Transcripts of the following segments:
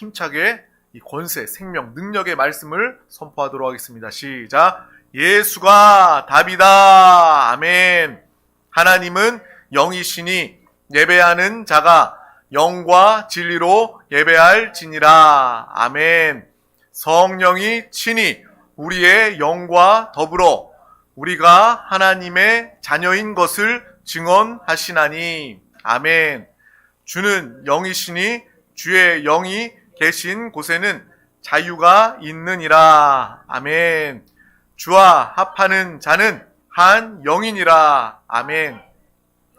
힘차게 이 권세, 생명, 능력의 말씀을 선포하도록 하겠습니다. 시작. 예수가 답이다. 아멘. 하나님은 영이시니 예배하는 자가 영과 진리로 예배할지니라. 아멘. 성령이 친히 우리의 영과 더불어 우리가 하나님의 자녀인 것을 증언하시나니. 아멘. 주는 영이시니 주의 영이 계신 곳에는 자유가 있느니라. 아멘. 주와 합하는 자는 한 영이니라. 아멘.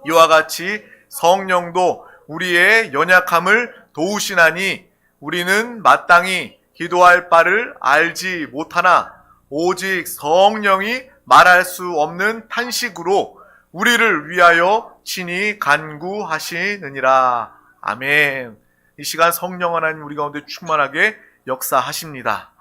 이와 같이 성령도 우리의 연약함을 도우시나니 우리는 마땅히 기도할 바를 알지 못하나 오직 성령이 말할 수 없는 탄식으로 우리를 위하여 친히 간구하시느니라. 아멘. 이 시간 성령 하나님 우리 가운데 충만하게 역사하십니다.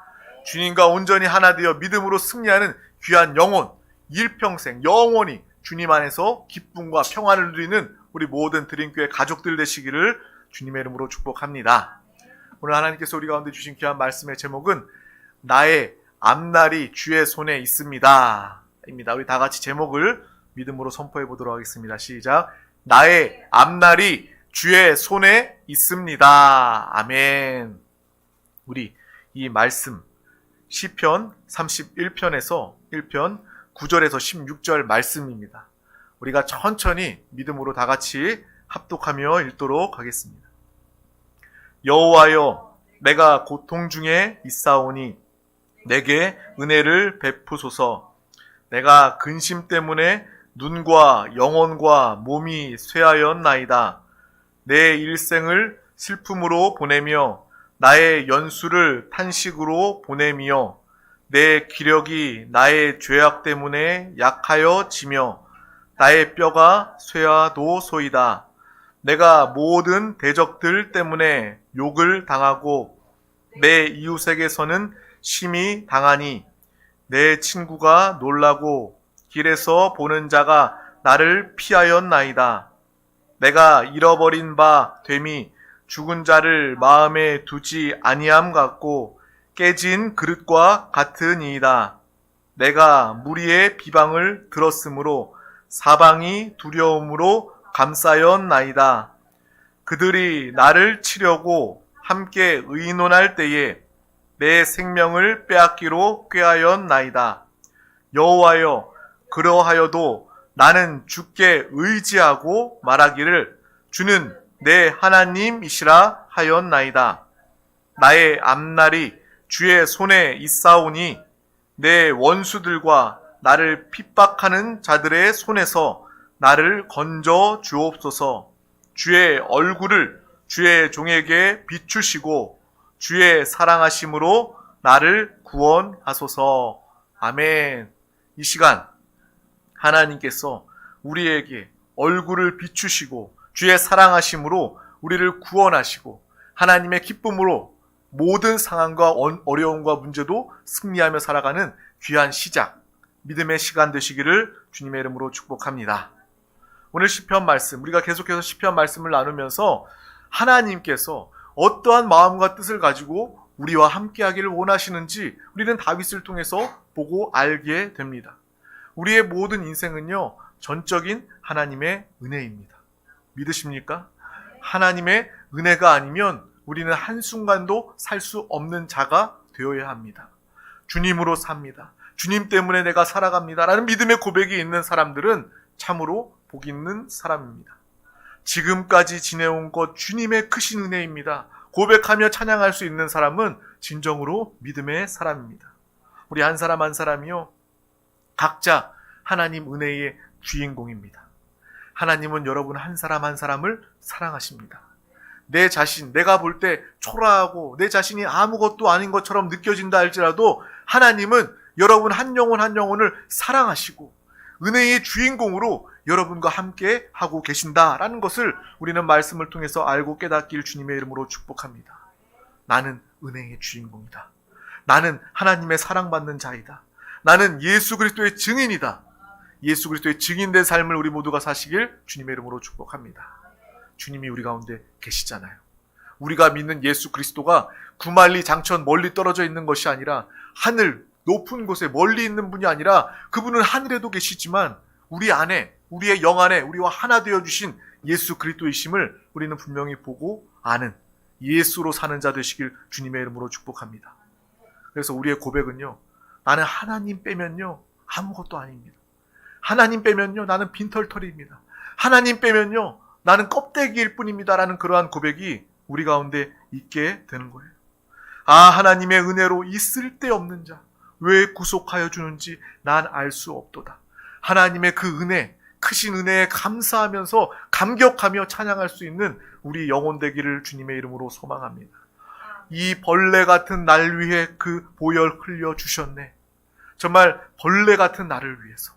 주님과 온전히 하나 되어 믿음으로 승리하는 귀한 영혼, 일평생 영원히 주님 안에서 기쁨과 평안을 누리는 우리 모든 드림교회 가족들 되시기를 주님의 이름으로 축복합니다. 오늘 하나님께서 우리 가운데 주신 귀한 말씀의 제목은 나의 앞날이 주의 손에 있습니다. 입니다. 우리 다 같이 제목을 믿음으로 선포해 보도록 하겠습니다. 시작. 나의 앞날이 주의 손에 있습니다. 아멘. 우리 이 말씀 시편 31편에서 1편 9절에서 16절 말씀입니다. 우리가 천천히 믿음으로 다 같이 합독하며 읽도록 하겠습니다. 여호와여, 내가 고통 중에 있사오니 내게 은혜를 베푸소서. 내가 근심 때문에 눈과 영혼과 몸이 쇠하였나이다. 내 일생을 슬픔으로 보내며 나의 연수를 탄식으로 보내며 내 기력이 나의 죄악 때문에 약하여지며 나의 뼈가 쇠하도소이다. 내가 모든 대적들 때문에 욕을 당하고 내 이웃에게서는 심히 당하니 내 친구가 놀라고 길에서 보는 자가 나를 피하였나이다. 내가 잃어버린 바 됨이 죽은 자를 마음에 두지 아니함 같고 깨진 그릇과 같으니이다. 내가 무리의 비방을 들었으므로 사방이 두려움으로 감싸였나이다. 그들이 나를 치려고 함께 의논할 때에 내 생명을 빼앗기로 꾀하였나이다. 여호와여, 그러하여도 나는 주께 의지하고 말하기를 주는 내 하나님이시라 하였나이다. 나의 앞날이 주의 손에 있사오니 내 원수들과 나를 핍박하는 자들의 손에서 나를 건져 주옵소서. 주의 얼굴을 주의 종에게 비추시고 주의 사랑하심으로 나를 구원하소서. 아멘. 이 시간 하나님께서 우리에게 얼굴을 비추시고 주의 사랑하심으로 우리를 구원하시고 하나님의 기쁨으로 모든 상황과 어려움과 문제도 승리하며 살아가는 귀한 시작, 믿음의 시간 되시기를 주님의 이름으로 축복합니다. 오늘 시편 말씀, 우리가 계속해서 시편 말씀을 나누면서 하나님께서 어떠한 마음과 뜻을 가지고 우리와 함께하기를 원하시는지 우리는 다윗을 통해서 보고 알게 됩니다. 우리의 모든 인생은요, 전적인 하나님의 은혜입니다. 믿으십니까? 하나님의 은혜가 아니면 우리는 한순간도 살 수 없는 자가 되어야 합니다. 주님으로 삽니다. 주님 때문에 내가 살아갑니다. 라는 믿음의 고백이 있는 사람들은 참으로 복 있는 사람입니다. 지금까지 지내온 것 주님의 크신 은혜입니다. 고백하며 찬양할 수 있는 사람은 진정으로 믿음의 사람입니다. 우리 한 사람 한 사람이요, 각자 하나님 은혜의 주인공입니다. 하나님은 여러분 한 사람 한 사람을 사랑하십니다. 내 자신, 내가 볼 때 초라하고 내 자신이 아무것도 아닌 것처럼 느껴진다 할지라도 하나님은 여러분 한 영혼 한 영혼을 사랑하시고 은혜의 주인공으로 여러분과 함께 하고 계신다라는 것을 우리는 말씀을 통해서 알고 깨닫길 주님의 이름으로 축복합니다. 나는 은혜의 주인공이다. 나는 하나님의 사랑받는 자이다. 나는 예수 그리스도의 증인이다. 예수 그리스도의 증인된 삶을 우리 모두가 사시길 주님의 이름으로 축복합니다. 주님이 우리 가운데 계시잖아요. 우리가 믿는 예수 그리스도가 구만리 장천 멀리 떨어져 있는 것이 아니라 하늘 높은 곳에 멀리 있는 분이 아니라 그분은 하늘에도 계시지만 우리 안에, 우리의 영 안에 우리와 하나 되어 주신 예수 그리스도이심을 우리는 분명히 보고 아는 예수로 사는 자 되시길 주님의 이름으로 축복합니다. 그래서 우리의 고백은요, 나는 하나님 빼면요 아무것도 아닙니다. 하나님 빼면요 나는 빈털터리입니다. 하나님 빼면요 나는 껍데기일 뿐입니다 라는 그러한 고백이 우리 가운데 있게 되는 거예요. 아, 하나님의 은혜로 이 쓸데없는 자 왜 구속하여 주는지 난 알 수 없도다. 하나님의 그 은혜, 크신 은혜에 감사하면서 감격하며 찬양할 수 있는 우리 영혼 되기를 주님의 이름으로 소망합니다. 이 벌레 같은 날 위해 그 보혈 흘려 주셨네. 정말 벌레 같은 나를 위해서.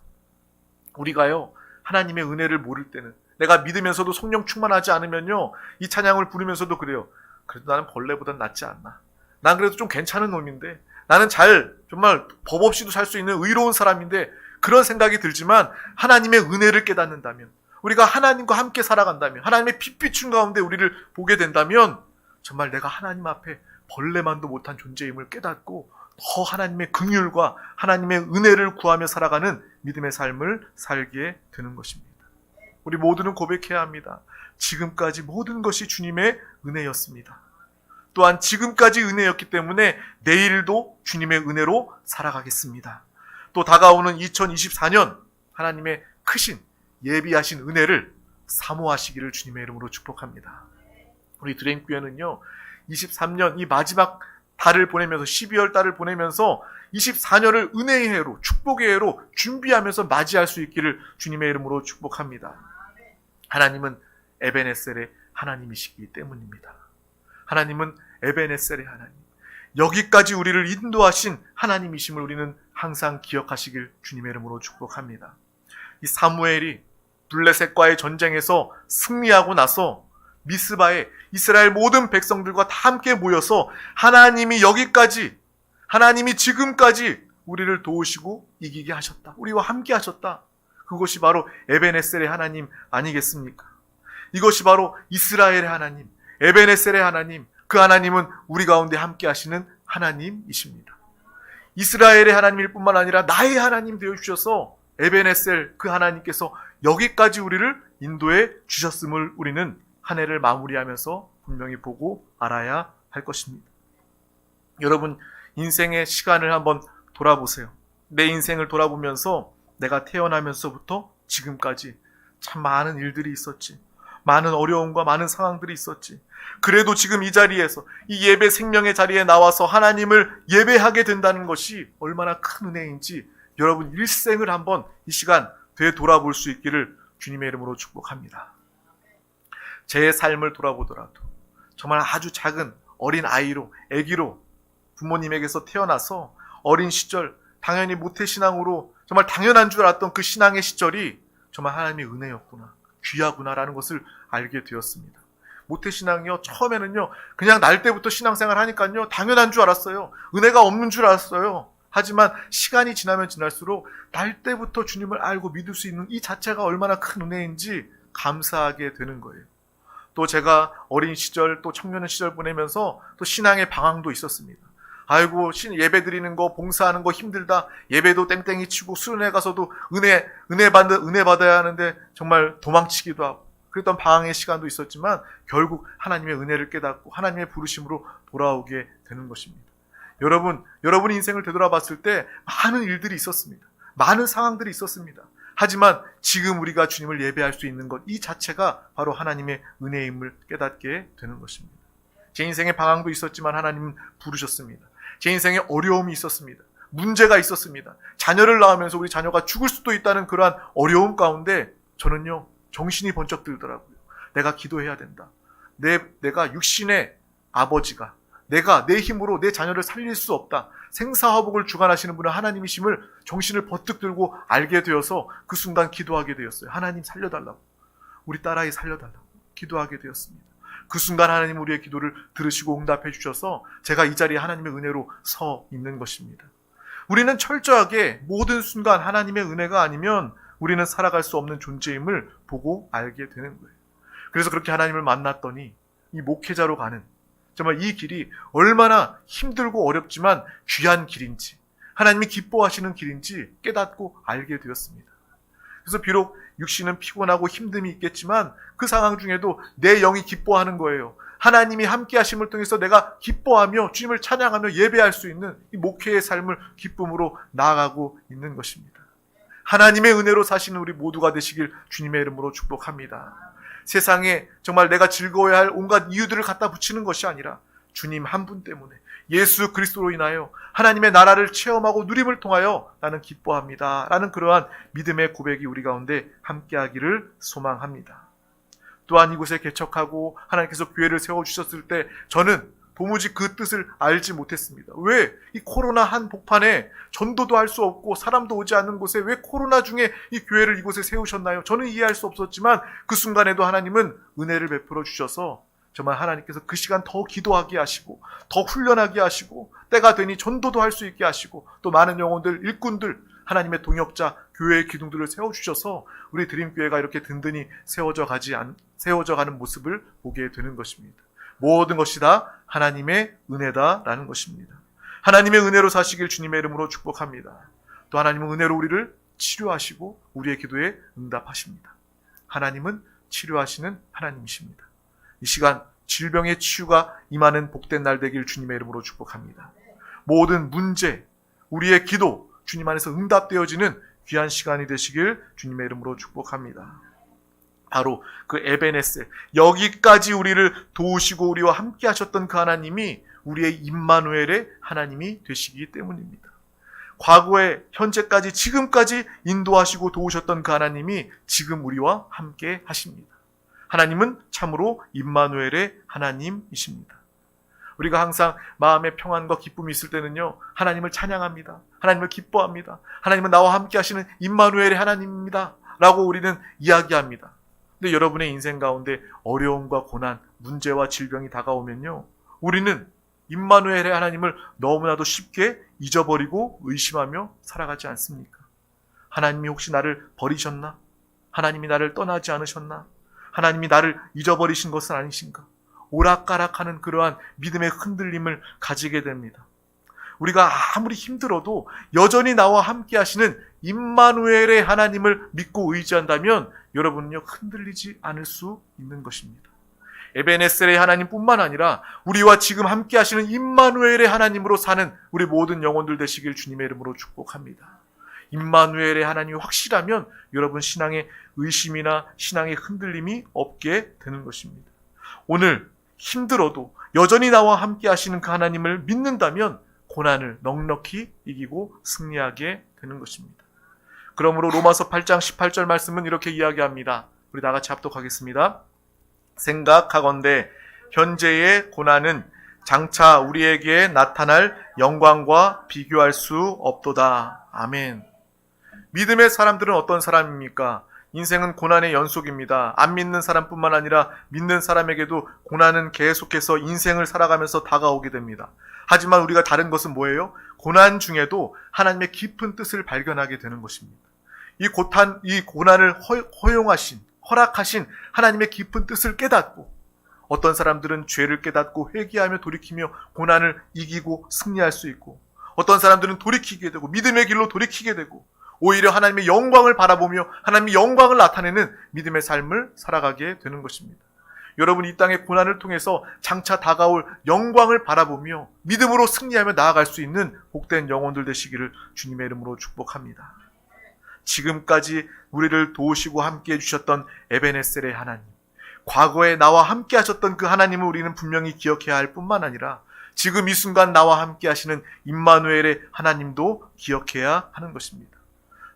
우리가요 하나님의 은혜를 모를 때는, 내가 믿으면서도 성령 충만하지 않으면요 이 찬양을 부르면서도 그래요. 그래도 나는 벌레보단 낫지 않나. 난 그래도 좀 괜찮은 놈인데, 나는 정말 법 없이도 살 수 있는 의로운 사람인데, 그런 생각이 들지만 하나님의 은혜를 깨닫는다면, 우리가 하나님과 함께 살아간다면, 하나님의 빛비춘 가운데 우리를 보게 된다면 정말 내가 하나님 앞에 벌레만도 못한 존재임을 깨닫고 더 하나님의 긍휼과 하나님의 은혜를 구하며 살아가는 믿음의 삶을 살게 되는 것입니다. 우리 모두는 고백해야 합니다. 지금까지 모든 것이 주님의 은혜였습니다. 또한 지금까지 은혜였기 때문에 내일도 주님의 은혜로 살아가겠습니다. 또 다가오는 2024년 하나님의 크신 예비하신 은혜를 사모하시기를 주님의 이름으로 축복합니다. 우리 드림교회는요 23년 이 마지막 달을 보내면서 12월 달을 보내면서 24년을 은혜의 해로, 축복의 해로 준비하면서 맞이할 수 있기를 주님의 이름으로 축복합니다. 하나님은 에베네셀의 하나님이시기 때문입니다. 하나님은 에베네셀의 하나님, 여기까지 우리를 인도하신 하나님이심을 우리는 항상 기억하시길 주님의 이름으로 축복합니다. 이 사무엘이 블레셋과의 전쟁에서 승리하고 나서 미스바에 이스라엘 모든 백성들과 다 함께 모여서 하나님이 여기까지, 하나님이 지금까지 우리를 도우시고 이기게 하셨다, 우리와 함께 하셨다. 그것이 바로 에베네셀의 하나님 아니겠습니까? 이것이 바로 이스라엘의 하나님, 에베네셀의 하나님, 그 하나님은 우리 가운데 함께 하시는 하나님이십니다. 이스라엘의 하나님일 뿐만 아니라 나의 하나님 되어 주셔서 에베네셀 그 하나님께서 여기까지 우리를 인도해 주셨음을 우리는 한 해를 마무리하면서 분명히 보고 알아야 할 것입니다. 여러분, 인생의 시간을 한번 돌아보세요. 내 인생을 돌아보면서 내가 태어나면서부터 지금까지 참 많은 일들이 있었지. 많은 어려움과 많은 상황들이 있었지. 그래도 지금 이 자리에서, 이 예배 생명의 자리에 나와서 하나님을 예배하게 된다는 것이 얼마나 큰 은혜인지 여러분 일생을 한번 이 시간 되돌아볼 수 있기를 주님의 이름으로 축복합니다. 제 삶을 돌아보더라도 정말 아주 작은 어린 아이로, 아기로 부모님에게서 태어나서 어린 시절 당연히 모태신앙으로 정말 당연한 줄 알았던 그 신앙의 시절이 정말 하나님의 은혜였구나, 귀하구나라는 것을 알게 되었습니다. 모태신앙이요, 처음에는요 그냥 날 때부터 신앙생활 하니까요 당연한 줄 알았어요. 은혜가 없는 줄 알았어요. 하지만 시간이 지나면 지날수록 날 때부터 주님을 알고 믿을 수 있는 이 자체가 얼마나 큰 은혜인지 감사하게 되는 거예요. 또 제가 어린 시절, 또 청년 시절 보내면서 또 신앙의 방황도 있었습니다. 아이고, 예배 드리는 거, 봉사하는 거 힘들다. 예배도 땡땡이 치고 수련회 가서도 은혜 받아야 하는데 정말 도망치기도 하고 그랬던 방황의 시간도 있었지만 결국 하나님의 은혜를 깨닫고 하나님의 부르심으로 돌아오게 되는 것입니다. 여러분 인생을 되돌아봤을 때 많은 일들이 있었습니다. 많은 상황들이 있었습니다. 하지만 지금 우리가 주님을 예배할 수 있는 것, 이 자체가 바로 하나님의 은혜임을 깨닫게 되는 것입니다. 제 인생에 방황도 있었지만 하나님은 부르셨습니다. 제 인생에 어려움이 있었습니다. 문제가 있었습니다. 자녀를 낳으면서 우리 자녀가 죽을 수도 있다는 그러한 어려움 가운데 저는요 정신이 번쩍 들더라고요. 내가 기도해야 된다. 내가 육신의 아버지가 내가 내 힘으로 내 자녀를 살릴 수 없다. 생사화복을 주관하시는 분은 하나님이심을 정신을 번뜩 들고 알게 되어서 그 순간 기도하게 되었어요. 하나님 살려달라고, 우리 딸아이 살려달라고 기도하게 되었습니다. 그 순간 하나님 우리의 기도를 들으시고 응답해 주셔서 제가 이 자리에 하나님의 은혜로 서 있는 것입니다. 우리는 철저하게 모든 순간 하나님의 은혜가 아니면 우리는 살아갈 수 없는 존재임을 보고 알게 되는 거예요. 그래서 그렇게 하나님을 만났더니 이 목회자로 가는 정말 이 길이 얼마나 힘들고 어렵지만 귀한 길인지, 하나님이 기뻐하시는 길인지 깨닫고 알게 되었습니다. 그래서 비록 육신은 피곤하고 힘듦이 있겠지만 그 상황 중에도 내 영이 기뻐하는 거예요. 하나님이 함께 하심을 통해서 내가 기뻐하며 주님을 찬양하며 예배할 수 있는 이 목회의 삶을 기쁨으로 나아가고 있는 것입니다. 하나님의 은혜로 사시는 우리 모두가 되시길 주님의 이름으로 축복합니다. 세상에 정말 내가 즐거워야 할 온갖 이유들을 갖다 붙이는 것이 아니라 주님 한 분 때문에 예수 그리스도로 인하여 하나님의 나라를 체험하고 누림을 통하여 나는 기뻐합니다 라는 그러한 믿음의 고백이 우리 가운데 함께하기를 소망합니다. 또한 이곳에 개척하고 하나님께서 교회를 세워주셨을 때 저는 도무지 그 뜻을 알지 못했습니다. 왜 이 코로나 한복판에 전도도 할 수 없고 사람도 오지 않는 곳에 왜 코로나 중에 이 교회를 이곳에 세우셨나요? 저는 이해할 수 없었지만 그 순간에도 하나님은 은혜를 베풀어 주셔서 정말 하나님께서 그 시간 더 기도하게 하시고 더 훈련하게 하시고 때가 되니 전도도 할 수 있게 하시고 또 많은 영혼들, 일꾼들, 하나님의 동역자, 교회의 기둥들을 세워주셔서 우리 드림교회가 이렇게 든든히 세워져 가는 모습을 보게 되는 것입니다. 모든 것이 다 하나님의 은혜다라는 것입니다. 하나님의 은혜로 사시길 주님의 이름으로 축복합니다. 또 하나님은 은혜로 우리를 치료하시고 우리의 기도에 응답하십니다. 하나님은 치료하시는 하나님이십니다. 이 시간 질병의 치유가 임하는 복된 날 되길 주님의 이름으로 축복합니다. 모든 문제, 우리의 기도 주님 안에서 응답되어지는 귀한 시간이 되시길 주님의 이름으로 축복합니다. 바로 그 에베네셀, 여기까지 우리를 도우시고 우리와 함께 하셨던 그 하나님이 우리의 임마누엘의 하나님이 되시기 때문입니다. 과거에 현재까지 지금까지 인도하시고 도우셨던 그 하나님이 지금 우리와 함께 하십니다. 하나님은 참으로 임마누엘의 하나님이십니다. 우리가 항상 마음의 평안과 기쁨이 있을 때는요, 하나님을 찬양합니다. 하나님을 기뻐합니다. 하나님은 나와 함께 하시는 임마누엘의 하나님입니다 라고 우리는 이야기합니다. 근데 여러분의 인생 가운데 어려움과 고난, 문제와 질병이 다가오면요, 우리는 임마누엘의 하나님을 너무나도 쉽게 잊어버리고 의심하며 살아가지 않습니까? 하나님이 혹시 나를 버리셨나? 하나님이 나를 떠나지 않으셨나? 하나님이 나를 잊어버리신 것은 아니신가? 오락가락하는 그러한 믿음의 흔들림을 가지게 됩니다. 우리가 아무리 힘들어도 여전히 나와 함께 하시는 임마누엘의 하나님을 믿고 의지한다면 여러분은요, 흔들리지 않을 수 있는 것입니다. 에베네셀의 하나님뿐만 아니라 우리와 지금 함께 하시는 임마누엘의 하나님으로 사는 우리 모든 영혼들 되시길 주님의 이름으로 축복합니다. 임마누엘의 하나님이 확실하면 여러분 신앙의 의심이나 신앙의 흔들림이 없게 되는 것입니다. 오늘 힘들어도 여전히 나와 함께 하시는 그 하나님을 믿는다면 고난을 넉넉히 이기고 승리하게 되는 것입니다. 그러므로 로마서 8장 18절 말씀은 이렇게 이야기합니다. 우리 다 같이 합독하겠습니다. 생각하건대 현재의 고난은 장차 우리에게 나타날 영광과 비교할 수 없도다. 아멘. 믿음의 사람들은 어떤 사람입니까? 인생은 고난의 연속입니다. 안 믿는 사람뿐만 아니라 믿는 사람에게도 고난은 계속해서 인생을 살아가면서 다가오게 됩니다. 하지만 우리가 다른 것은 뭐예요? 고난 중에도 하나님의 깊은 뜻을 발견하게 되는 것입니다. 이 고난을 허락하신 하나님의 깊은 뜻을 깨닫고 어떤 사람들은 죄를 깨닫고 회개하며 돌이키며 고난을 이기고 승리할 수 있고 어떤 사람들은 돌이키게 되고 믿음의 길로 돌이키게 되고 오히려 하나님의 영광을 바라보며 하나님의 영광을 나타내는 믿음의 삶을 살아가게 되는 것입니다. 여러분 이 땅의 고난을 통해서 장차 다가올 영광을 바라보며 믿음으로 승리하며 나아갈 수 있는 복된 영혼들 되시기를 주님의 이름으로 축복합니다. 지금까지 우리를 도우시고 함께 해주셨던 에베네셀의 하나님, 과거에 나와 함께 하셨던 그 하나님을 우리는 분명히 기억해야 할 뿐만 아니라 지금 이 순간 나와 함께 하시는 임마누엘의 하나님도 기억해야 하는 것입니다.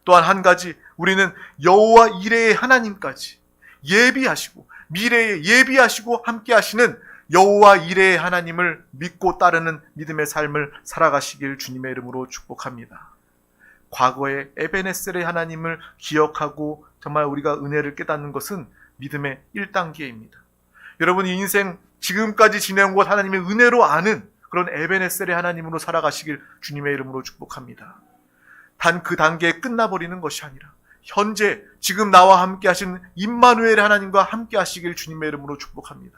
또한 한 가지, 우리는 여호와 이레의 하나님까지 예비하시고 미래에 예비하시고 함께 하시는 여호와 이레의 하나님을 믿고 따르는 믿음의 삶을 살아가시길 주님의 이름으로 축복합니다. 과거의 에베네셀의 하나님을 기억하고 정말 우리가 은혜를 깨닫는 것은 믿음의 1단계입니다. 여러분 인생 지금까지 지내온 것 하나님의 은혜로 아는 그런 에베네셀의 하나님으로 살아가시길 주님의 이름으로 축복합니다. 단 그 단계에 끝나버리는 것이 아니라 현재 지금 나와 함께 하시는 임마누엘의 하나님과 함께 하시길 주님의 이름으로 축복합니다.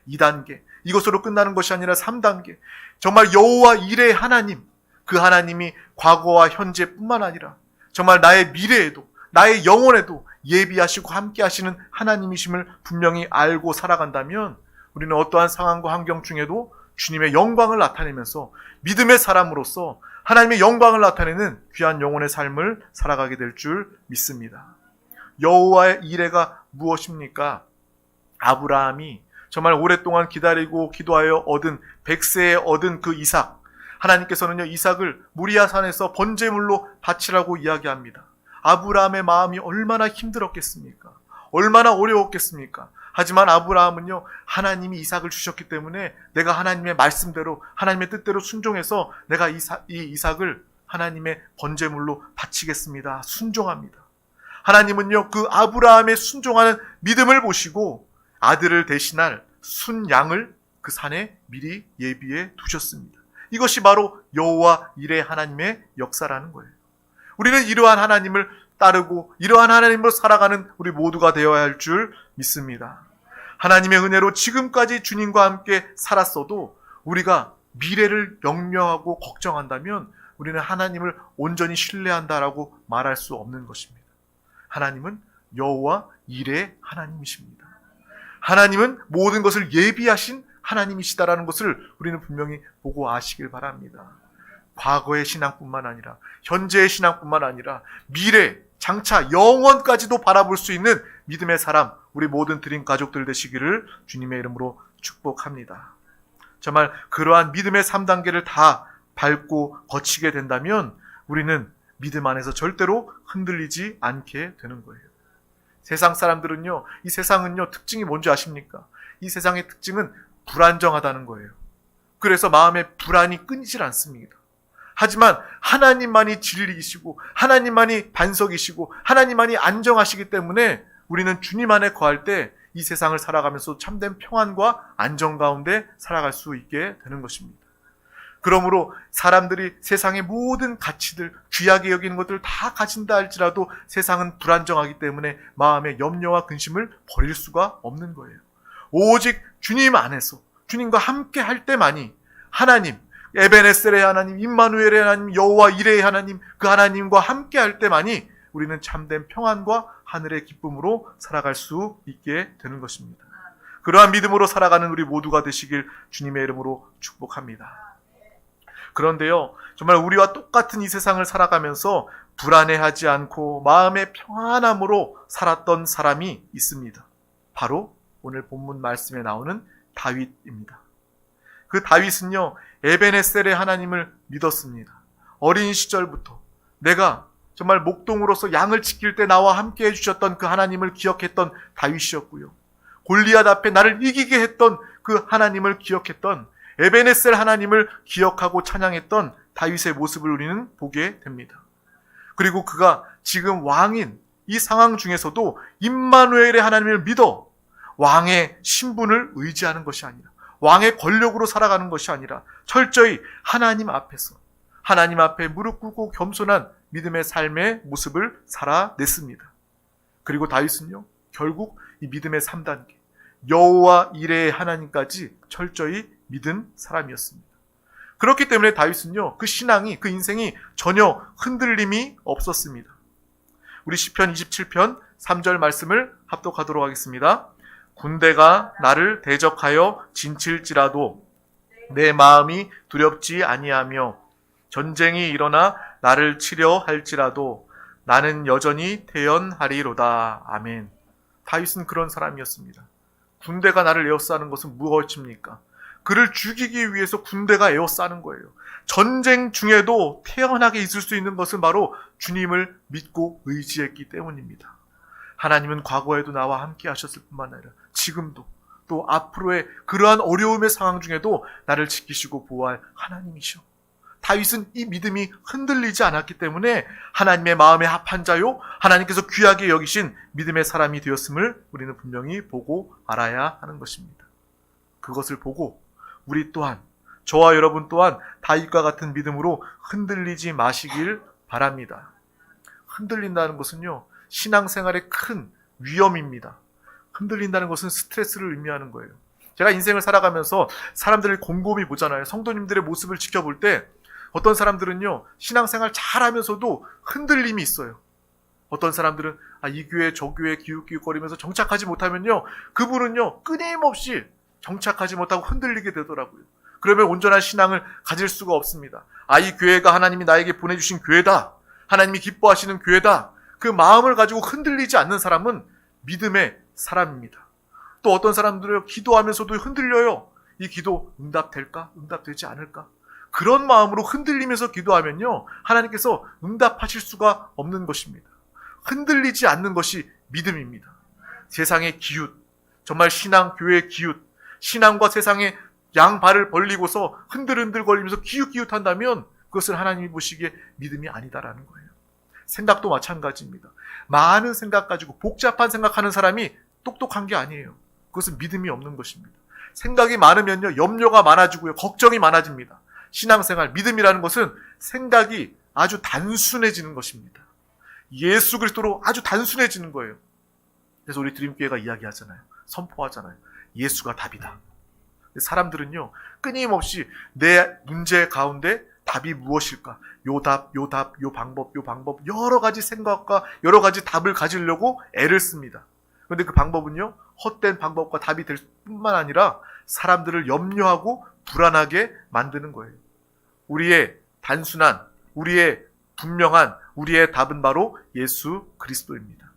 2단계, 이것으로 끝나는 것이 아니라 3단계. 정말 여호와 이레 하나님, 그 하나님이 과거와 현재뿐만 아니라 정말 나의 미래에도 나의 영혼에도 예비하시고 함께 하시는 하나님이심을 분명히 알고 살아간다면 우리는 어떠한 상황과 환경 중에도 주님의 영광을 나타내면서 믿음의 사람으로서 하나님의 영광을 나타내는 귀한 영혼의 삶을 살아가게 될 줄 믿습니다. 여호와의 이레가 무엇입니까? 아브라함이 정말 오랫동안 기다리고 기도하여 얻은 100세에 얻은 그 이삭, 하나님께서는요 이삭을 모리아산에서 번제물로 바치라고 이야기합니다. 아브라함의 마음이 얼마나 힘들었겠습니까? 얼마나 어려웠겠습니까? 하지만 아브라함은요 하나님이 이삭을 주셨기 때문에 내가 하나님의 말씀대로 하나님의 뜻대로 순종해서 내가 이 이삭을 하나님의 번제물로 바치겠습니다. 순종합니다. 하나님은요 그 아브라함의 순종하는 믿음을 보시고 아들을 대신할 순양을 그 산에 미리 예비해 두셨습니다. 이것이 바로 여호와 이레 하나님의 역사라는 거예요. 우리는 이러한 하나님을 따르고 이러한 하나님으로 살아가는 우리 모두가 되어야 할 줄 믿습니다. 하나님의 은혜로 지금까지 주님과 함께 살았어도 우리가 미래를 염려하고 걱정한다면 우리는 하나님을 온전히 신뢰한다라고 말할 수 없는 것입니다. 하나님은 여호와 이레 하나님이십니다. 하나님은 모든 것을 예비하신 하나님이시다라는 것을 우리는 분명히 보고 아시길 바랍니다. 과거의 신앙뿐만 아니라 현재의 신앙뿐만 아니라 미래, 장차 영원까지도 바라볼 수 있는 믿음의 사람, 우리 모든 드림 가족들 되시기를 주님의 이름으로 축복합니다. 정말 그러한 믿음의 3단계를 다 밟고 거치게 된다면 우리는 믿음 안에서 절대로 흔들리지 않게 되는 거예요. 세상 사람들은요, 이 세상은요, 특징이 뭔지 아십니까? 이 세상의 특징은 불안정하다는 거예요. 그래서 마음의 불안이 끊이질 않습니다. 하지만 하나님만이 진리이시고 하나님만이 반석이시고 하나님만이 안정하시기 때문에 우리는 주님 안에 거할 때 이 세상을 살아가면서 참된 평안과 안정 가운데 살아갈 수 있게 되는 것입니다. 그러므로 사람들이 세상의 모든 가치들, 귀하게 여기는 것들을 다 가진다 할지라도 세상은 불안정하기 때문에 마음의 염려와 근심을 버릴 수가 없는 거예요. 오직 주님 안에서 주님과 함께 할 때만이 하나님, 에베네셀의 하나님, 임마누엘의 하나님, 여호와 이레의 하나님, 그 하나님과 함께 할 때만이 우리는 참된 평안과 하늘의 기쁨으로 살아갈 수 있게 되는 것입니다. 그러한 믿음으로 살아가는 우리 모두가 되시길 주님의 이름으로 축복합니다. 그런데요, 정말 우리와 똑같은 이 세상을 살아가면서 불안해하지 않고 마음의 평안함으로 살았던 사람이 있습니다. 바로 오늘 본문 말씀에 나오는 다윗입니다. 그 다윗은요, 에베네셀의 하나님을 믿었습니다. 어린 시절부터 내가 정말 목동으로서 양을 지킬 때 나와 함께 해주셨던 그 하나님을 기억했던 다윗이었고요. 골리앗 앞에 나를 이기게 했던 그 하나님을 기억했던 에베네셀 하나님을 기억하고 찬양했던 다윗의 모습을 우리는 보게 됩니다. 그리고 그가 지금 왕인 이 상황 중에서도 임마누엘의 하나님을 믿어 왕의 신분을 의지하는 것이 아니라 왕의 권력으로 살아가는 것이 아니라 철저히 하나님 앞에서 하나님 앞에 무릎 꿇고 겸손한 믿음의 삶의 모습을 살아냈습니다. 그리고 다윗은요, 결국 이 믿음의 3단계 여호와 이레의 하나님까지 철저히 믿은 사람이었습니다. 그렇기 때문에 다윗은요, 그 신앙이, 그 인생이 전혀 흔들림이 없었습니다. 우리 시편 27편 3절 말씀을 합독하도록 하겠습니다. 군대가 나를 대적하여 진칠지라도 내 마음이 두렵지 아니하며 전쟁이 일어나 나를 치려 할지라도 나는 여전히 태연하리로다. 아멘. 다윗은 그런 사람이었습니다. 군대가 나를 에워싸는 것은 무엇입니까? 그를 죽이기 위해서 군대가 에워싸는 거예요. 전쟁 중에도 태연하게 있을 수 있는 것은 바로 주님을 믿고 의지했기 때문입니다. 하나님은 과거에도 나와 함께 하셨을 뿐만 아니라 지금도 또 앞으로의 그러한 어려움의 상황 중에도 나를 지키시고 보호할 하나님이시오. 다윗은 이 믿음이 흔들리지 않았기 때문에 하나님의 마음에 합한 자요, 하나님께서 귀하게 여기신 믿음의 사람이 되었음을 우리는 분명히 보고 알아야 하는 것입니다. 그것을 보고 우리 또한, 저와 여러분 또한 다윗과 같은 믿음으로 흔들리지 마시길 바랍니다. 흔들린다는 것은요, 신앙생활의 큰 위험입니다. 흔들린다는 것은 스트레스를 의미하는 거예요. 제가 인생을 살아가면서 사람들을 곰곰이 보잖아요. 성도님들의 모습을 지켜볼 때 어떤 사람들은요, 신앙생활 잘하면서도 흔들림이 있어요. 어떤 사람들은 이 교회 저 교회 기웃기웃거리면서 정착하지 못하면요, 그분은요 끊임없이 정착하지 못하고 흔들리게 되더라고요. 그러면 온전한 신앙을 가질 수가 없습니다. 이 교회가 하나님이 나에게 보내주신 교회다, 하나님이 기뻐하시는 교회다, 그 마음을 가지고 흔들리지 않는 사람은 믿음의 사람입니다. 또 어떤 사람들은 기도하면서도 흔들려요. 이 기도 응답될까? 응답되지 않을까? 그런 마음으로 흔들리면서 기도하면요, 하나님께서 응답하실 수가 없는 것입니다. 흔들리지 않는 것이 믿음입니다. 세상의 기웃, 정말 신앙, 교회의 기웃, 신앙과 세상의 양발을 벌리고서 흔들흔들거리면서 기웃기웃한다면 그것은 하나님이 보시기에 믿음이 아니다라는 거예요. 생각도 마찬가지입니다. 많은 생각 가지고 복잡한 생각하는 사람이 똑똑한 게 아니에요. 그것은 믿음이 없는 것입니다. 생각이 많으면요, 염려가 많아지고요, 걱정이 많아집니다. 신앙생활, 믿음이라는 것은 생각이 아주 단순해지는 것입니다. 예수 그리스도로 아주 단순해지는 거예요. 그래서 우리 드림교회가 이야기하잖아요. 선포하잖아요. 예수가 답이다. 사람들은요, 끊임없이 내 문제 가운데 답이 무엇일까? 요 답, 요 답, 요 방법, 여러 가지 생각과 여러 가지 답을 가지려고 애를 씁니다. 그런데 그 방법은요, 헛된 방법과 답이 될 뿐만 아니라 사람들을 염려하고 불안하게 만드는 거예요. 우리의 단순한, 우리의 분명한, 우리의 답은 바로 예수 그리스도입니다.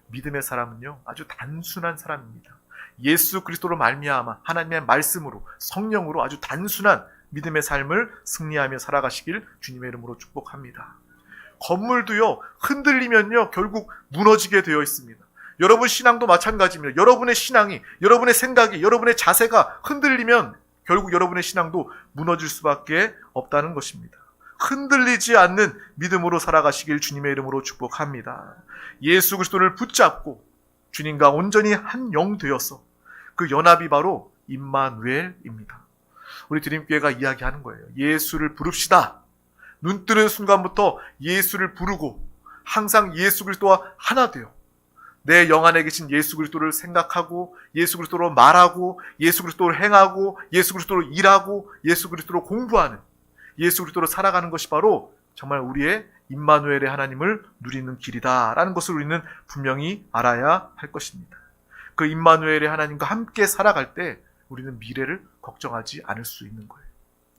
믿음의 사람은요, 아주 단순한 사람입니다. 예수 그리스도로 말미암아 하나님의 말씀으로, 성령으로 아주 단순한 믿음의 삶을 승리하며 살아가시길 주님의 이름으로 축복합니다. 건물도요, 흔들리면요 결국 무너지게 되어 있습니다. 여러분 신앙도 마찬가지입니다. 여러분의 신앙이, 여러분의 생각이, 여러분의 자세가 흔들리면 결국 여러분의 신앙도 무너질 수밖에 없다는 것입니다. 흔들리지 않는 믿음으로 살아가시길 주님의 이름으로 축복합니다. 예수 그리스도를 붙잡고 주님과 온전히 한 영 되어서 그 연합이 바로 임마누엘입니다. 우리 드림교회가 이야기하는 거예요. 예수를 부릅시다. 눈 뜨는 순간부터 예수를 부르고 항상 예수 그리스도와 하나 되어 내 영 안에 계신 예수 그리스도를 생각하고 예수 그리스도로 말하고 예수 그리스도로 행하고 예수 그리스도로 일하고 예수 그리스도로 공부하는, 예수 그리스도로 살아가는 것이 바로 정말 우리의 임마누엘의 하나님을 누리는 길이다라는 것을 우리는 분명히 알아야 할 것입니다. 그 임마누엘의 하나님과 함께 살아갈 때 우리는 미래를 걱정하지 않을 수 있는 거예요.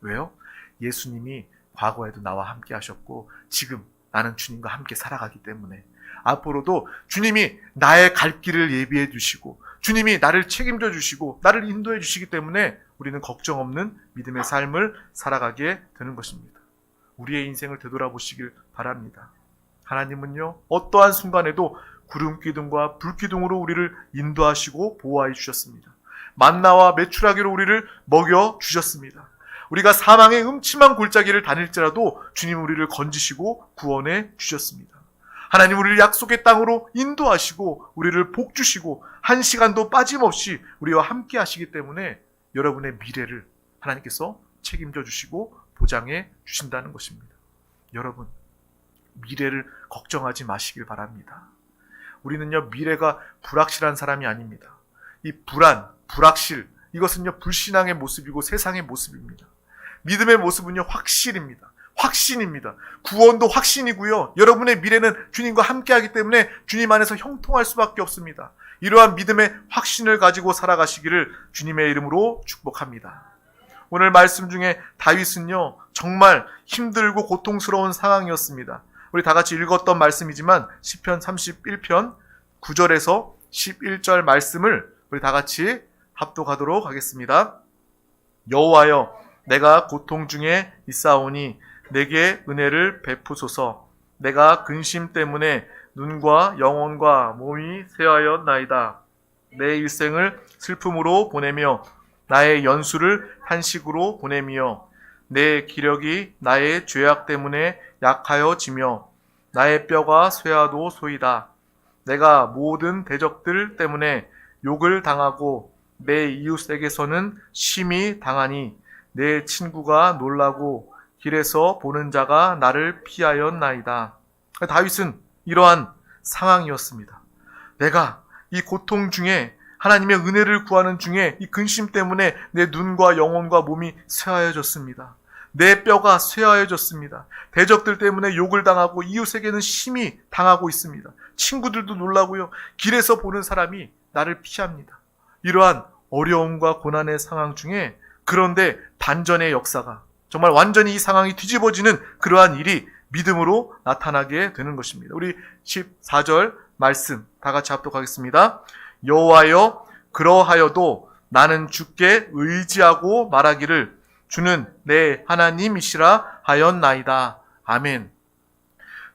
왜요? 예수님이 과거에도 나와 함께 하셨고 지금 나는 주님과 함께 살아가기 때문에 앞으로도 주님이 나의 갈 길을 예비해 주시고 주님이 나를 책임져 주시고 나를 인도해 주시기 때문에 우리는 걱정 없는 믿음의 삶을 살아가게 되는 것입니다. 우리의 인생을 되돌아보시길 바랍니다. 하나님은요, 어떠한 순간에도 구름기둥과 불기둥으로 우리를 인도하시고 보호해 주셨습니다. 만나와 메추라기로 우리를 먹여 주셨습니다. 우리가 사망의 음침한 골짜기를 다닐지라도 주님 우리를 건지시고 구원해 주셨습니다. 하나님 우리를 약속의 땅으로 인도하시고 우리를 복주시고 한 시간도 빠짐없이 우리와 함께 하시기 때문에 여러분의 미래를 하나님께서 책임져 주시고 보장해 주신다는 것입니다. 여러분, 미래를 걱정하지 마시길 바랍니다. 우리는요, 미래가 불확실한 사람이 아닙니다. 이 불안, 불확실, 이것은요, 불신앙의 모습이고 세상의 모습입니다. 믿음의 모습은요, 확실입니다. 확신입니다. 구원도 확신이고요. 여러분의 미래는 주님과 함께하기 때문에 주님 안에서 형통할 수밖에 없습니다. 이러한 믿음의 확신을 가지고 살아가시기를 주님의 이름으로 축복합니다. 오늘 말씀 중에 다윗은요, 정말 힘들고 고통스러운 상황이었습니다. 우리 다 같이 읽었던 말씀이지만 시편 31편 9절에서 11절 말씀을 우리 다 같이 합독하도록 하겠습니다. 여호와여, 내가 고통 중에 있사오니 내게 은혜를 베푸소서. 내가 근심 때문에 눈과 영혼과 몸이 쇠하였나이다. 내 일생을 슬픔으로 보내며 나의 연수를 한식으로 보내며 내 기력이 나의 죄악 때문에 약하여지며 나의 뼈가 쇠하도 소이다. 내가 모든 대적들 때문에 욕을 당하고 내 이웃에게서는 심히 당하니 내 친구가 놀라고 길에서 보는 자가 나를 피하였나이다. 다윗은 이러한 상황이었습니다. 내가 이 고통 중에 하나님의 은혜를 구하는 중에 이 근심 때문에 내 눈과 영혼과 몸이 쇠하여졌습니다. 내 뼈가 쇠하여졌습니다. 대적들 때문에 욕을 당하고 이웃에게는 심히 당하고 있습니다. 친구들도 놀라고요. 길에서 보는 사람이 나를 피합니다. 이러한 어려움과 고난의 상황 중에 그런데 반전의 역사가 정말 완전히 이 상황이 뒤집어지는 그러한 일이 믿음으로 나타나게 되는 것입니다. 우리 14절 말씀 다 같이 합독하겠습니다. 여호와여 그러하여도 나는 주께 의지하고 말하기를 주는 내 하나님이시라 하였나이다. 아멘.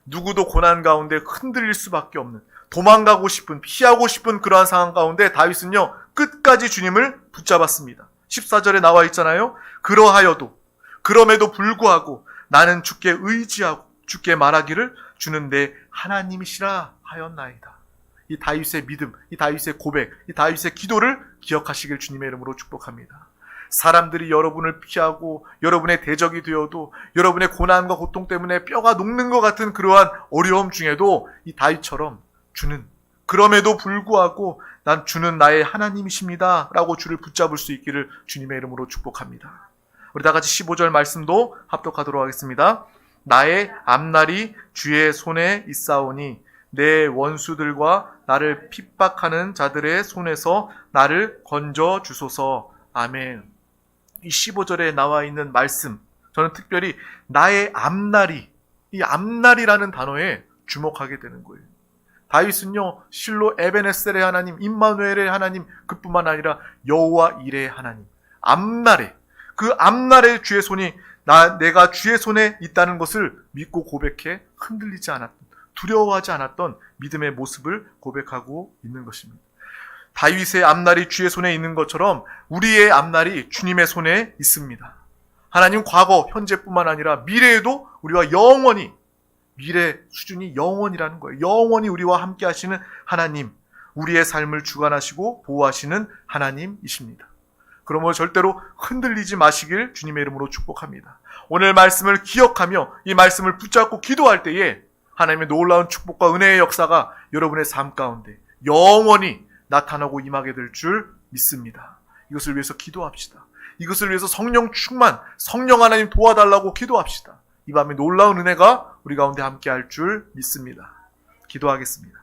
누구도 고난 가운데 흔들릴 수밖에 없는, 도망가고 싶은, 피하고 싶은 그러한 상황 가운데 다윗은요 끝까지 주님을 붙잡았습니다. 14절에 나와 있잖아요. 그러하여도, 그럼에도 불구하고 나는 주께 의지하고 주께 말하기를 주는 내 하나님이시라 하였나이다. 이 다윗의 믿음, 이 다윗의 고백, 이 다윗의 기도를 기억하시길 주님의 이름으로 축복합니다. 사람들이 여러분을 피하고 여러분의 대적이 되어도 여러분의 고난과 고통 때문에 뼈가 녹는 것 같은 그러한 어려움 중에도 이 다윗처럼 주는, 그럼에도 불구하고 난 주는 나의 하나님이십니다 라고 주를 붙잡을 수 있기를 주님의 이름으로 축복합니다. 우리 다 같이 15절 말씀도 합독하도록 하겠습니다. 나의 앞날이 주의 손에 있사오니 내 원수들과 나를 핍박하는 자들의 손에서 나를 건져 주소서. 아멘. 이 15절에 나와 있는 말씀, 저는 특별히 나의 앞날이, 이 앞날이라는 단어에 주목하게 되는 거예요. 다윗은요 실로 에베네셀의 하나님, 임마누엘의 하나님, 그뿐만 아니라 여호와 이레의 하나님, 앞날에, 그 앞날에 주의 손이 내가 주의 손에 있다는 것을 믿고 고백해 흔들리지 않았던, 두려워하지 않았던 믿음의 모습을 고백하고 있는 것입니다. 다윗의 앞날이 주의 손에 있는 것처럼 우리의 앞날이 주님의 손에 있습니다. 하나님 과거, 현재뿐만 아니라 미래에도 우리와 영원히, 미래 수준이 영원이라는 거예요. 영원히 우리와 함께 하시는 하나님, 우리의 삶을 주관하시고 보호하시는 하나님이십니다. 그러므로 절대로 흔들리지 마시길 주님의 이름으로 축복합니다. 오늘 말씀을 기억하며 이 말씀을 붙잡고 기도할 때에 하나님의 놀라운 축복과 은혜의 역사가 여러분의 삶 가운데 영원히 나타나고 임하게 될 줄 믿습니다. 이것을 위해서 기도합시다. 이것을 위해서 성령 충만, 성령 하나님 도와달라고 기도합시다. 이 밤에 놀라운 은혜가 우리 가운데 함께 할 줄 믿습니다. 기도하겠습니다.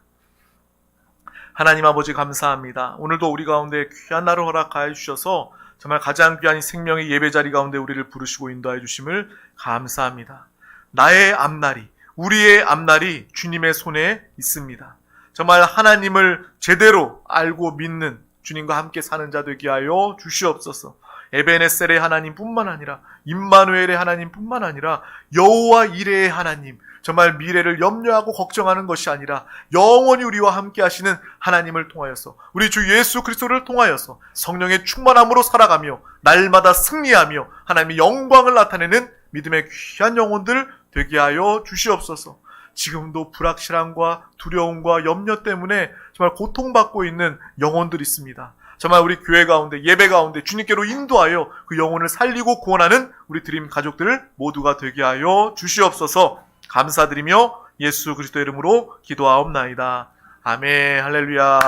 하나님 아버지 감사합니다. 오늘도 우리 가운데 귀한 날을 허락하여 주셔서 정말 가장 귀한 생명의 예배자리 가운데 우리를 부르시고 인도하여 주심을 감사합니다. 나의 앞날이, 우리의 앞날이 주님의 손에 있습니다. 정말 하나님을 제대로 알고 믿는, 주님과 함께 사는 자 되게 하여 주시옵소서. 에베네셀의 하나님뿐만 아니라 임마누엘의 하나님뿐만 아니라 여호와 이레의 하나님, 정말 미래를 염려하고 걱정하는 것이 아니라 영원히 우리와 함께 하시는 하나님을 통하여서, 우리 주 예수 그리스도를 통하여서 성령의 충만함으로 살아가며 날마다 승리하며 하나님의 영광을 나타내는 믿음의 귀한 영혼들 되게 하여 주시옵소서. 지금도 불확실함과 두려움과 염려 때문에 정말 고통받고 있는 영혼들이 있습니다. 정말 우리 교회 가운데, 예배 가운데 주님께로 인도하여 그 영혼을 살리고 구원하는 우리 드림 가족들 모두가 되게 하여 주시옵소서. 감사드리며 예수 그리스도의 이름으로 기도하옵나이다. 아멘. 할렐루야.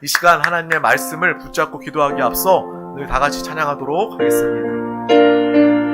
이 시간 하나님의 말씀을 붙잡고 기도하기에 앞서 우리 다 같이 찬양하도록 하겠습니다.